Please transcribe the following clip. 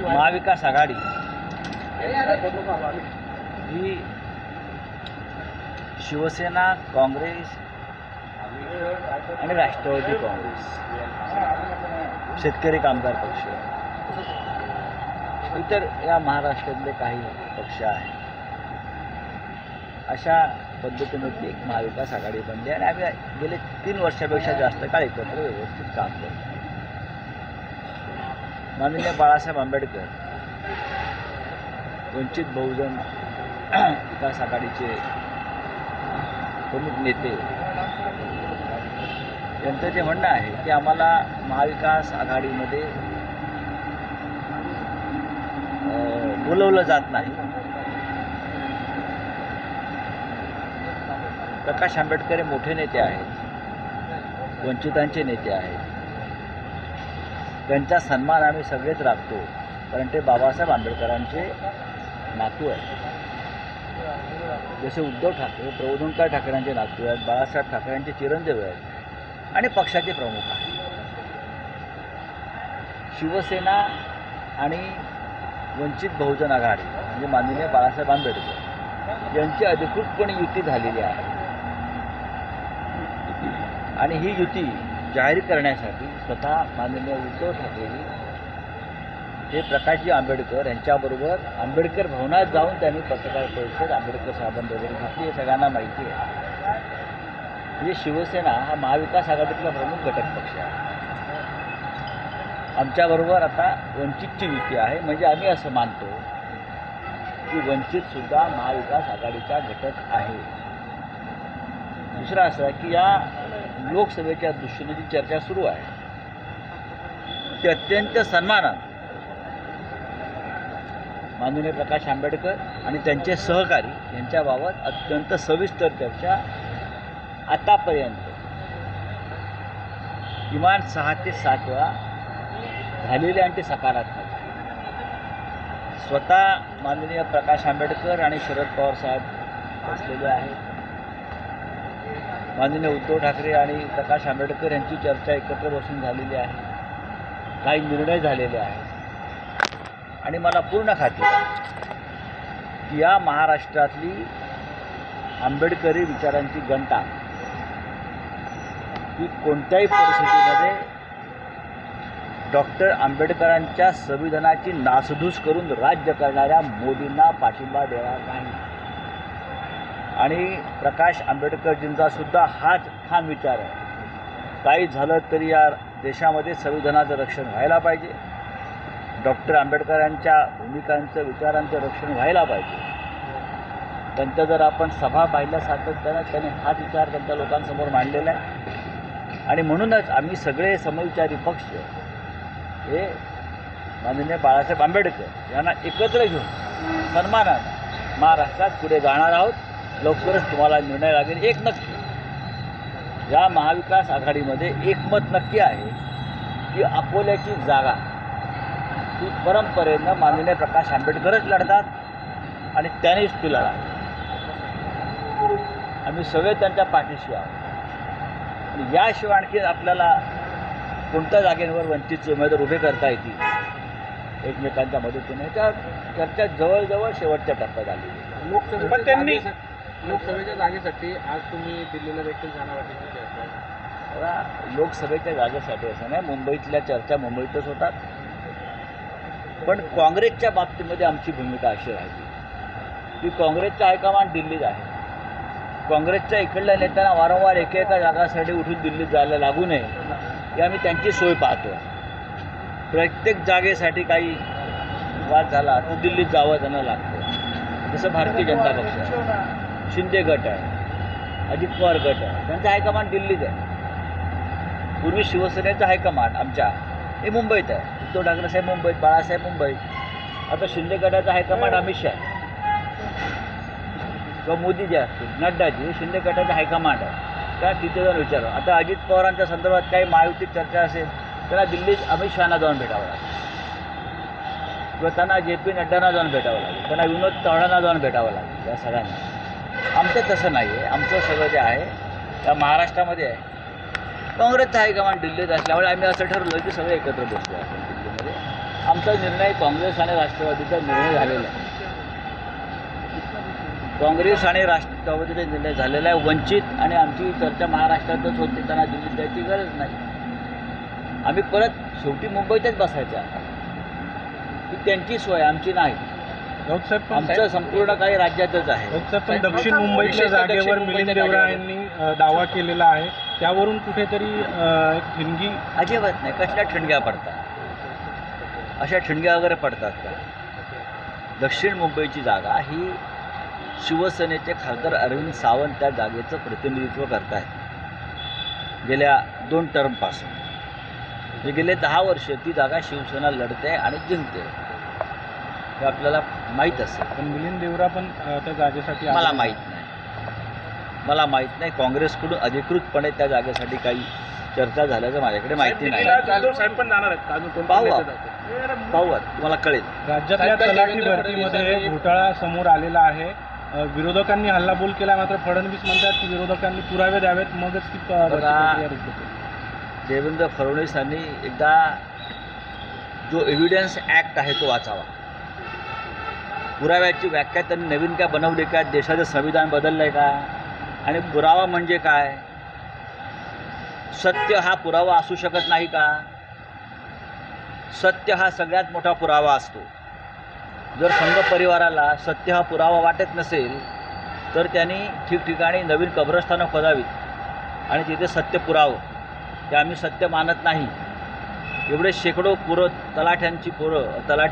महाविकास आघाडी ही शिवसेना, काँग्रेस आणि राष्ट्रवादी काँग्रेस, शेतकरी कामगार पक्ष, इतर या महाराष्ट्रातले काही पक्ष आहेत, अशा पद्धतीने ती एक महाविकास आघाडी बनली आणि आम्ही गेले 3 वर्षापेक्षा जास्त काळ एकत्र व्यवस्थित काम करतो. माननीय बाळासाहेब आंबेडकर वंचित बहुजन विकास आघाडीचे प्रमुख नेते यांचं जे म्हणणं आहे की आम्हाला महाविकास आघाडीमध्ये बोलवलं जात नाही. प्रकाश आंबेडकर हे मोठे नेते आहेत, वंचितांचे नेते आहेत, त्यांचा सन्मान आम्ही सगळेच राखतो, कारण ते बाबासाहेब आंबेडकरांचे नातू आहेत. जसे उद्धव ठाकरे प्रबोधनकार ठाकरेंचे नातू आहेत, बाळासाहेब ठाकरेंचे चिरंजीव आहेत आणि पक्षाचे प्रमुख आहेत. शिवसेना आणि वंचित बहुजन आघाडी म्हणजे माननीय बाळासाहेब आंबेडकर यांची अधिकृतपणे युती झालेली आहे आणि ही युती जाहीर करण्यासाठी स्वतः माननीय उद्धव ठाकरे हे प्रकाशजी आंबेडकर यांच्याबरोबर आंबेडकर भवनात जाऊन त्यांनी पत्रकार परिषद आंबेडकर साहेबांनी वगैरे घेतली, हे सगळ्यांना माहिती आहे. म्हणजे शिवसेना हा महाविकास आघाडीतला प्रमुख घटक पक्ष आहे. आमच्याबरोबर आता वंचितची युती आहे, म्हणजे आम्ही असं मानतो की वंचितसुद्धा महाविकास आघाडीचा घटक आहे. दुसरं असं की या लोकसभेच्या दृष्टीने जी चर्चा सुरू आहे ती अत्यंत सन्मानानं माननीय प्रकाश आंबेडकर आणि त्यांचे सहकारी यांच्याबाबत अत्यंत सविस्तर चर्चा आतापर्यंत किमान 6 ते 7 वेळा झालेली आणि ते सकारात्मक. स्वतः माननीय प्रकाश आंबेडकर आणि शरद पवार साहेब असलेले आहेत. माननीय उद्धव ठाकरे आणि प्रकाश आंबेडकर यांची चर्चा एकत्र बसून झालेली आहे. काही निर्णय झालेले आहेत आणि मला पूर्ण खात्री आहे की या महाराष्ट्रातली आंबेडकरी विचारांची घंटा ही कोणत्याही परिस्थितीमध्ये डॉक्टर आंबेडकरांच्या संविधानाची नासधूस करून राज्य करणाऱ्या मोदींना पाठिंबा देणार नाही. आणि प्रकाश आंबेडकरजींचा सुद्धा हाच ठाम विचार आहे, काही झालं तरी या देशामध्ये संविधानाचं रक्षण व्हायला पाहिजे, डॉक्टर आंबेडकरांच्या भूमिकांचं विचारांचं रक्षण व्हायला पाहिजे. त्यांच्या जर आपण सभा पाहिल्या सातत्यानं त्यांनी हाच विचार त्यांच्या लोकांसमोर मांडलेला आहे आणि म्हणूनच आम्ही सगळे समविचारी पक्ष हे माननीय बाळासाहेब आंबेडकर यांना एकत्र घेऊन सन्मानानं महाराष्ट्रात पुढे जाणार आहोत. लवकरच तुम्हाला निर्णय लागेल. एक नक्की या महाविकास आघाडीमध्ये एकमत नक्की आहे की अकोल्याची जागा ही परंपरेनं माननीय प्रकाश आंबेडकरच लढतात आणि त्यांनीच ती लढा. आम्ही सगळे त्यांच्या पाठीशी आहोत आणि याशिवाय आणखी आपल्याला कोणत्या जागेवर वंचितचे उमेदवार उभे करता येतील एकमेकांच्या मदतीने, त्या चर्चा जवळजवळ शेवटच्या टप्प्यात आली. लोकसभेच्या जागेसाठी आज तुम्ही दिल्लीला देखील जाणार आहात. लोकसभेच्या जागेसाठी असं नाही, मुंबईतल्या चर्चा मुंबईतच होतात, पण काँग्रेसच्या बाबतीमध्ये आमची भूमिका अशी राहिली की काँग्रेसचं हायकमांड दिल्लीत आहे. काँग्रेसच्या इकडल्या नेत्यांना वारंवार एकेका जागासाठी उठून दिल्लीत जायला लागू नये ही आम्ही त्यांची सोय पाहतो. प्रत्येक जागेसाठी काही वाद झाला तर दिल्लीत जावं त्यांना लागतं. जसं भारतीय जनता पक्ष आहे, शिंदे गट आहे, अजित पवार गट आहे, त्यांचा हायकमांड दिल्लीत आहे. पूर्वी शिवसेनेचं हायकमांड आमच्या हे मुंबईत आहे. उद्धव ठाकरे साहेब मुंबईत, बाळासाहेब मुंबईत. आता शिंदे गटाचा हायकमांड अमित शहा किंवा मोदी जे असतील, नड्डाजी, शिंदे गटाचा हायकमांड आहे. त्या तिथे जाऊन विचारा. आता अजित पवारांच्या संदर्भात काही महायुतीत चर्चा असेल त्यांना दिल्लीत अमित शहाना जाऊन भेटावं लागेल किंवा त्यांना JP नड्डांना जाऊन भेटावं लागेल, त्यांना विनोद चव्हाणांना जाऊन भेटावं लागेल. या सगळ्यांना आमचं तसं नाही आहे. आमचं सगळं जे आहे त्या महाराष्ट्रामध्ये आहे काँग्रेसचं हायकमांड दिल्लीत असल्यामुळे आम्ही असं ठरवलं की सगळे एकत्र बसलो आपण दिल्लीमध्ये. आमचा निर्णय काँग्रेस आणि राष्ट्रवादीचा निर्णय झालेला आहे. काँग्रेस आणि राष्ट्रवादीचा निर्णय झालेला आहे. वंचित आणि आमची चर्चा महाराष्ट्रातच होते, त्यांना दिल्लीत जायची गरज नाही. आम्ही परत शेवटी मुंबईतच बसायचं आहे. ही त्यांची सोय, आमची नाही. आमचं संपूर्ण काही राज्यातच आहे. पण दक्षिण मुंबईतल्या जागेवर मिलिंद देवरा यांनी दावा केलेला आहे, त्यावरून कुठेतरी एक ठिणगी अजिबात नाही. कसल्या ठिणग्या पडतात? अशा ठिणग्या वगैरे पडतात का? दक्षिण मुंबईची जागा ही शिवसेनेचे खासदार अरविंद सावंत त्या जागेचं प्रतिनिधित्व करत आहेत गेल्या 2 टर्मपासून. म्हणजे गेले 10 वर्ष ती जागा शिवसेना लढते आणि जिंकते, हे आपल्याला माहीत असेल. पण मिलिंद देवरा पण त्या जागेसाठी मला माहीत नाही. काँग्रेसकडून अधिकृतपणे त्या जागेसाठी काही चर्चा झाल्याचं माझ्याकडे माहिती नाही. साहेब पण जाणार आहेत. पाहू तुम्हाला कळेल. राज्यातल्या तलाठी भरतीमध्ये घोटाळा समोर आलेला आहे. विरोधकांनी हल्लाबोल केला, मात्र फडणवीस म्हणतात की विरोधकांनी पुरावे द्यावेत मगच ती प्रक्रिया रद्द होईल. देवेंद्र फडणवीसांनी एकदा जो एव्हिडन्स ॲक्ट आहे तो वाचावा. पुराव्याची व्याख्या त्यांनी नवीन काय बनवली का? देशाचं संविधान बदललं आहे का? आणि पुरावा म्हणजे काय? सत्य हा पुरावा असू शकत नाही का? सत्य हा सगळ्यात मोठा पुरावा असतो. जर संघ परिवाराला सत्य हा पुरावा वाटत नसेल तर त्यांनी ठिकठिकाणी नवीन कब्रस्थानं खोदावीत आणि तिथे सत्य पुरावं. ते आम्ही सत्य मानत नाही. एवढे शेकडो तलाठ्यांची तलाठी